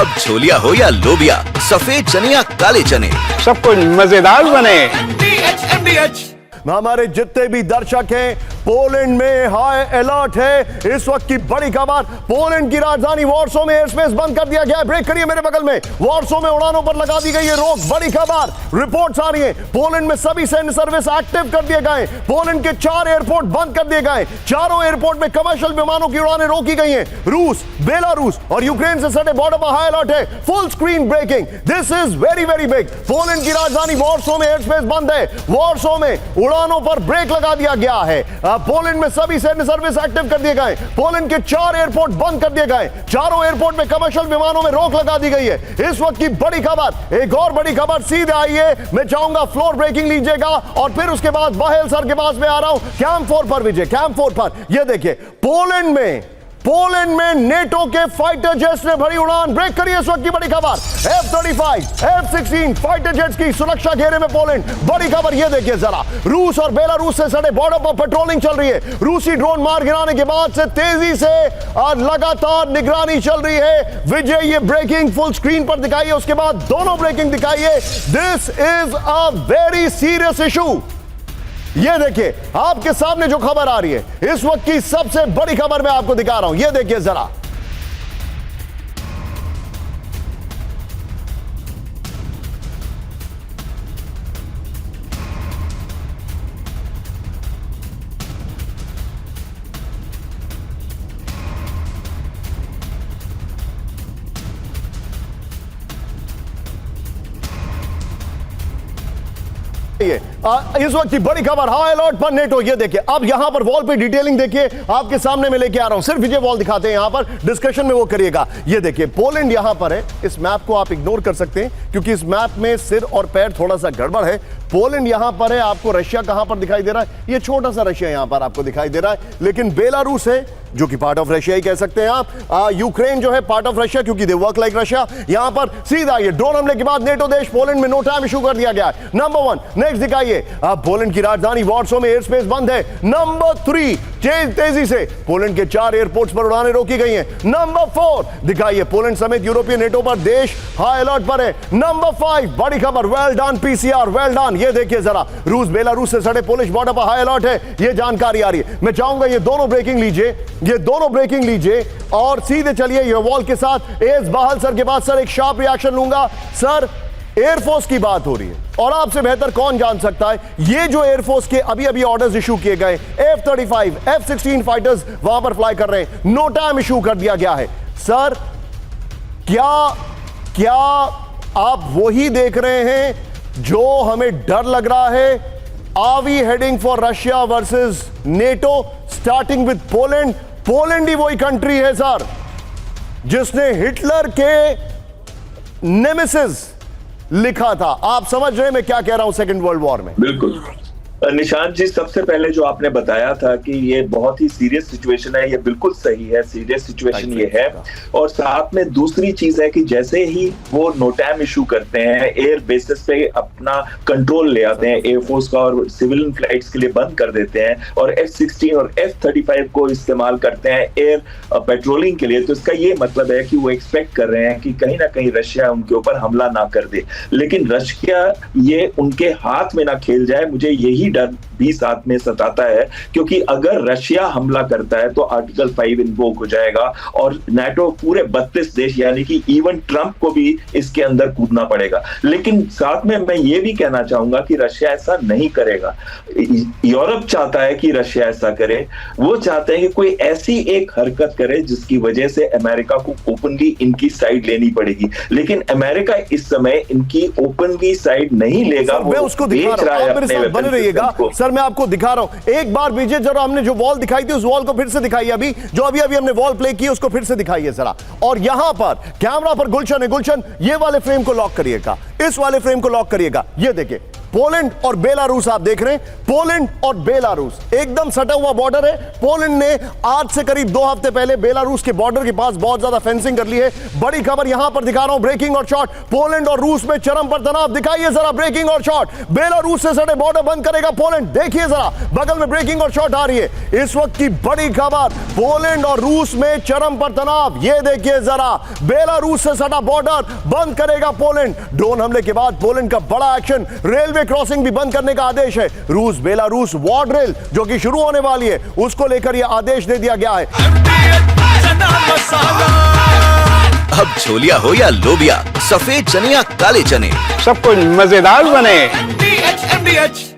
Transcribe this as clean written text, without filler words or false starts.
अब छोलिया हो या लोबिया, सफेद चने या काले चने, सब कुछ मजेदार बने। हमारे जितने भी दर्शक हैं, पोलैंड में हाई अलर्ट है। इस वक्त की बड़ी खबर, पोलैंड की राजधानी वॉर्सो में एयरस्पेस बंद कर दिया गया है। ब्रेक करिए मेरे बगल में, वॉर्सो में उड़ानों पर लगा दी गई है रोक। बड़ी खबर, रिपोर्ट्स आ रही है, पोलैंड में सभी सैन्य सर्विस एक्टिव कर दिए गए। पोलैंड के 4 एयरपोर्ट बंद कर दिए गए। चारों एयरपोर्ट में कमर्शियल विमानों की उड़ानें रोकी गई हैं। रूस, बेलारूस और यूक्रेन से सटे बॉर्डर पर हाई अलर्ट है। Full screen breaking, this is very very big. Poland की राजधानी वॉर्सो में एयरस्पेस बंद है। वॉर्सो में उड़ानों पर ब्रेक लगा दिया गया है। पोलैंड में सभी सैन्य सर्विस एक्टिव कर दिए गए। पोलैंड के 4 एयरपोर्ट बंद कर दिए गए। चारों एयरपोर्ट में कमर्शियल विमानों में रोक लगा दी गई है। इस वक्त की बड़ी खबर, एक और बड़ी खबर सीधे आई है। मैं चाहूंगा फ्लोर ब्रेकिंग लीजिएगा और फिर उसके बाद बाहेल सर के पास में आ रहा हूं कैंप 4 पर। विजय, कैंप 4 पर यह देखिए, पोलैंड में नेटो के फाइटर जेट्स ने भरी उड़ान। ब्रेक करिए इस वक्त की बड़ी खबर, F-35, F-16 फाइटर जेट्स की सुरक्षा घेरे में पोलैंड। बड़ी खबर यह देखिए जरा, रूस और बेलारूस से सटे बॉर्डर पर पेट्रोलिंग चल रही है। रूसी ड्रोन मार गिराने के बाद से तेजी से और लगातार निगरानी चल रही है। विजय, ये ब्रेकिंग फुल स्क्रीन पर दिखाइए, उसके बाद दोनों ब्रेकिंग दिखाइए। This is a very serious issue. ये देखिए आपके सामने जो खबर आ रही है, इस वक्त की सबसे बड़ी खबर मैं आपको दिखा रहा हूं। ये देखिए जरा, इस वक्त की बड़ी खबर, हाई अलर्ट पर नेटो। ये देखिए, अब यहां पर वॉल पे डिटेलिंग देखिए, आपके सामने मैं लेके आ रहा हूं। सिर्फ विजय वॉल दिखाते हैं यहां पर, डिस्कशन में वो करिएगा। ये देखिए, पोलैंड यहां पर है। इस मैप को आप इग्नोर कर सकते हैं क्योंकि इस मैप में सिर और पैर थोड़ा सा गड़बड़ है। पोलैंड यहां पर है। आपको रशिया कहां पर दिखाई दे रहा है? ये छोटा सा रशिया यहां पर आपको दिखाई दे रहा है, लेकिन बेलारूस है जो कि पार्ट ऑफ रशिया ही कह सकते हैं आप। यूक्रेन जो है पार्ट ऑफ रशिया क्योंकि दे वर्क लाइक रशिया। यहां पर सीधा ये ड्रोन हमले के बाद नेटो देश पोलैंड में नो टाइम इशू कर दिया गया है। नंबर 1, नेक्स्ट दिखाइए, पोलैंड की राजधानी वॉर्सो में एयर स्पेस बंद है। नंबर 3, तेजी से पोलैंड के 4 एयरपोर्ट्स पर उड़ानें रोकी गई हैं। नंबर 4 दिखाइए, पोलैंड समेत यूरोपीय नेटो पर देश हाई अलर्ट पर है। नंबर 5, बड़ी खबर, well done PCR, well done. ये देखिए जरा, रूस बेलारूस से सटे पोलिश बॉर्डर पर हाई अलर्ट है। ये जानकारी आ रही है। मैं चाहूंगा ये दोनों ब्रेकिंग लीजिए और सीधे चलिए ये वॉल के साथ। एस बाहल सर के बाद सर एक शार्प रिएक्शन लूंगा। सर, एयरफोर्स की बात हो रही है और आपसे बेहतर कौन जान सकता है, ये जो एयरफोर्स के अभी ऑर्डर्स इशू किए गए, F-35, F-16 फाइटर्स वहां पर फ्लाई कर रहे हैं, नो टाइम इशू कर दिया गया है। सर, क्या आप वही देख रहे हैं जो हमें डर लग रहा है? Are we heading for Russia versus NATO starting with Poland? Poland ही वही कंट्री है सर जिसने हिटलर के नेमेसिस लिखा था। आप समझ रहे हैं मैं क्या कह रहा हूं सेकेंड वर्ल्ड वॉर में? बिल्कुल निशांत जी, सबसे पहले जो आपने बताया था कि ये बहुत ही सीरियस सिचुएशन है, ये बिल्कुल सही है, सीरियस सिचुएशन ये है। और साथ में दूसरी चीज है कि जैसे ही वो नो टाइम इशू करते हैं, एयर बेसिस पे अपना कंट्रोल ले आते हैं, एयरफोर्स का और सिविलियन फ्लाइट्स के लिए बंद कर देते हैं और F-16 और F-35 को इस्तेमाल करते हैं एयर पेट्रोलिंग के लिए, तो इसका ये मतलब है कि वो एक्सपेक्ट कर रहे हैं कि कहीं ना कहीं रशिया उनके ऊपर हमला ना कर दे। लेकिन रशिया ये उनके हाथ में ना खेल जाए, मुझे यही डर भी साथ में सताता है, क्योंकि अगर रशिया हमला करता है तो आर्टिकल 5 इन्वोक हो जाएगा और नाटो पूरे 32 देश यानी कि इवन ट्रंप को भी इसके अंदर कूदना पड़ेगा। लेकिन साथ में मैं ये भी कहना चाहूंगा कि रशिया ऐसा नहीं करेगा। यूरोप चाहता है कि रशिया ऐसा करे, वो चाहते हैं कि कोई ऐसी एक हरकत करे जिसकी वजह से अमेरिका को ओपनली इनकी साइड लेनी पड़ेगी। लेकिन अमेरिका इस समय इनकी ओपनली साइड नहीं लेगा। मैं उसको दिखा रहा हूं, आप मेरे साथ बने रहिएगा सर, मैं आपको दिखा रहा हूं। एक बार विजय जरा हमने जो वॉल दिखाई थी उस वॉल को फिर से दिखाइए, अभी जो अभी हमने वॉल प्ले की उसको फिर से दिखाइए जरा। और यहां पर कैमरा पर गुलशन है, गुलशन ये वाले फ्रेम को लॉक करिएगा, इस वाले फ्रेम को लॉक करिएगा। ये देखिए पोलैंड और बेलारूस आप देख रहे हैं, पोलैंड और बेलारूस एकदम सटा हुआ बॉर्डर है। पोलैंड ने आज से करीब 2 हफ्ते पहले बेलारूस के बॉर्डर के पास बहुत ज्यादा फेंसिंग कर ली है। बड़ी खबर यहां पर दिखा रहा हूं, ब्रेकिंग और शॉट। पोलैंड और रूस में चरम पर तनाव, दिखाइए जरा ब्रेकिंग और शॉट। बेलारूस से सटे बॉर्डर बंद करेगा पोलैंड, देखिए जरा बगल में ब्रेकिंग और शॉट आ रही है। इस वक्त की बड़ी खबर, पोलैंड और रूस में चरम पर तनाव, ये देखिए जरा, बेलारूस से सटा बॉर्डर बंद करेगा पोलैंड। ड्रोन हमले के बाद पोलैंड का बड़ा एक्शन, रेलवे क्रॉसिंग भी बंद करने का आदेश है। रूस बेलारूस वॉर ड्रिल जो कि शुरू होने वाली है, उसको लेकर यह आदेश दे दिया गया है। अब छोलिया हो या लोबिया, सफेद चने या काले चने, सब कुछ मजेदार बने। MDH